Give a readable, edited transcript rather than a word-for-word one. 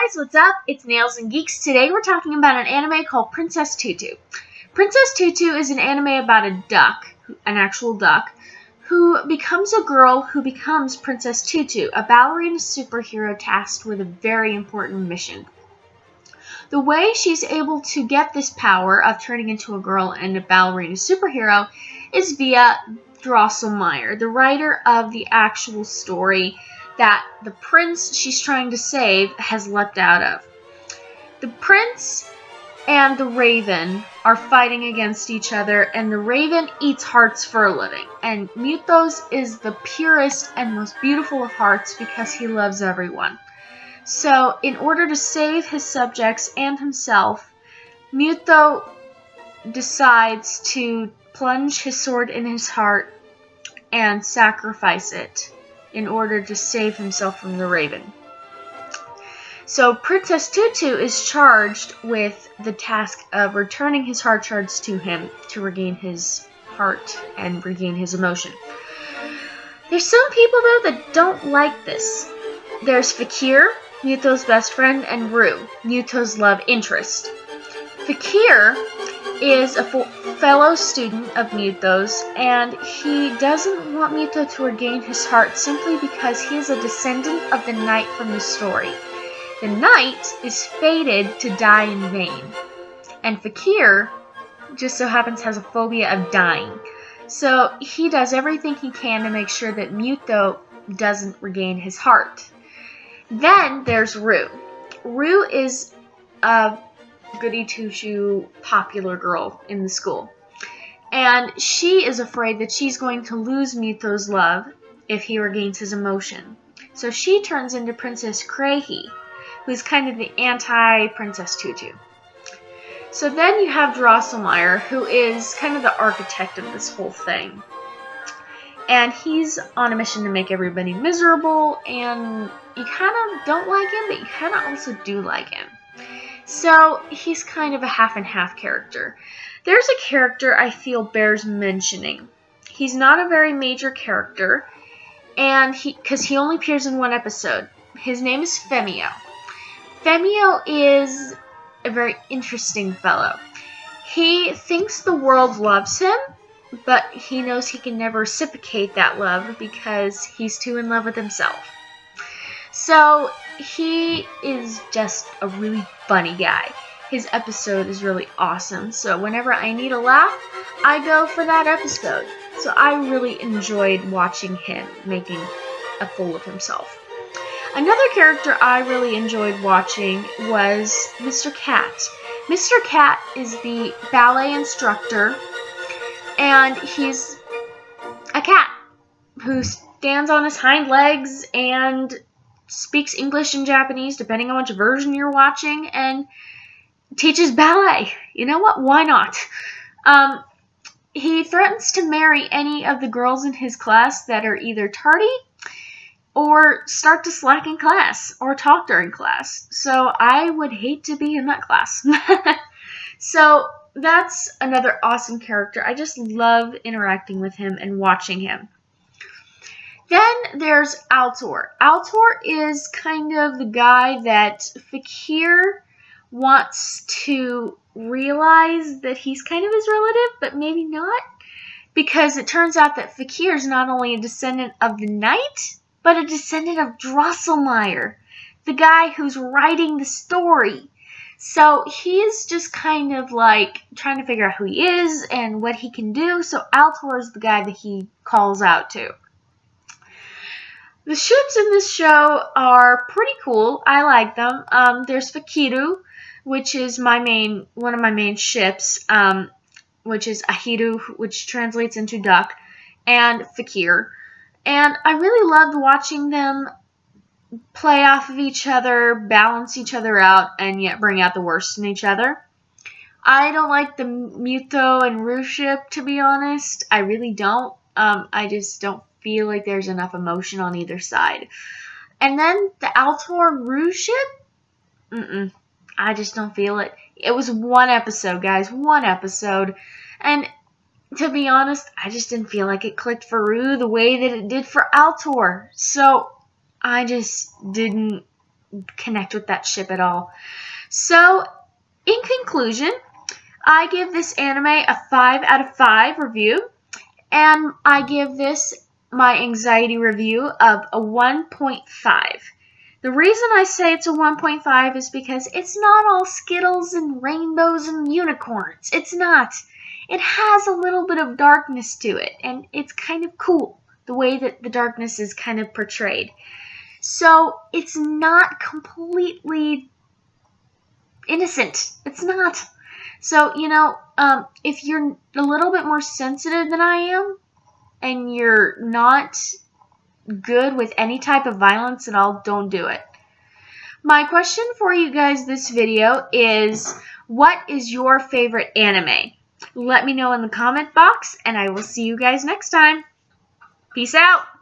guys, what's up? It's Nails and Geeks. Today we're talking about an anime called Princess Tutu. Princess Tutu is an anime about a duck, an actual duck, who becomes a girl who becomes Princess Tutu, a ballerina superhero tasked with a very important mission. The way she's able to get this power of turning into a girl and a ballerina superhero is via Drosselmeyer, the writer of the actual story that the prince she's trying to save has leapt out of. The prince and the raven are fighting against each other, and the raven eats hearts for a living. And Mutos is the purest and most beautiful of hearts because he loves everyone. So, in order to save his subjects and himself, Muto decides to plunge his sword in his heart and sacrifice it in order to save himself from the raven. So Princess Tutu is charged with the task of returning his heart shards to him to regain his heart and regain his emotion. There's some people though that don't like this. There's Fakir, Muto's best friend, and Rue, Muto's love interest. Fakir is a fellow student of Muto's, and he doesn't want Muto to regain his heart simply because he is a descendant of the knight from the story. The knight is fated to die in vain, and Fakir just so happens has a phobia of dying. So he does everything he can to make sure that Muto doesn't regain his heart. Then there's Rue. Rue is a goody two-shoe popular girl in the school. And she is afraid that she's going to lose Muto's love if he regains his emotion. So she turns into Princess Crahy, who's kind of the anti-Princess Tutu. So then you have Drosselmeyer, who is kind of the architect of this whole thing. And he's on a mission to make everybody miserable, and you kind of don't like him, but you kind of also do like him. So he's kind of a half and half character. There's a character I feel bears mentioning. He's not a very major character, and because he only appears in one episode. His name is Femio. Femio is a very interesting fellow. He thinks the world loves him, but he knows he can never reciprocate that love because he's too in love with himself. So he is just a really funny guy. His episode is really awesome. So whenever I need a laugh, I go for that episode. So I really enjoyed watching him making a fool of himself. Another character I really enjoyed watching was Mr. Cat. Mr. Cat is the ballet instructor, and he's a cat who stands on his hind legs and speaks English and Japanese, depending on which version you're watching, and teaches ballet. You know what? Why not? He threatens to marry any of the girls in his class that are either tardy or start to slack in class or talk during class. So I would hate to be in that class. So that's another awesome character. I just love interacting with him and watching him. Then there's Altor. Altor is kind of the guy that Fakir wants to realize that he's kind of his relative, but maybe not. Because it turns out that Fakir is not only a descendant of the knight, but a descendant of Drosselmeyer, the guy who's writing the story. So he is just kind of like trying to figure out who he is and what he can do. So Altor is the guy that he calls out to. The ships in this show are pretty cool. I like them. There's Fakiru, which is one of my main ships, which is Ahiru, which translates into duck, and Fakir. And I really loved watching them play off of each other, balance each other out, and yet bring out the worst in each other. I don't like the Muto and Rue ship, to be honest. I really don't. I just don't feel like there's enough emotion on either side. And then the Altor Rue ship? I just don't feel it. It was one episode, guys. One episode. And to be honest, I just didn't feel like it clicked for Rue the way that it did for Altor. So I just didn't connect with that ship at all. So, in conclusion, I give this anime a 5 out of 5 review, and I give this my anxiety review of a 1.5. The reason I say it's a 1.5 is because it's not all Skittles and rainbows and unicorns. It's not. It has a little bit of darkness to it, and it's kind of cool the way that the darkness is kind of portrayed. So it's not completely innocent. It's not. So, if you're a little bit more sensitive than I am, and you're not good with any type of violence at all, don't do it. My question for you guys this video is, what is your favorite anime? Let me know in the comment box, and I will see you guys next time. Peace out!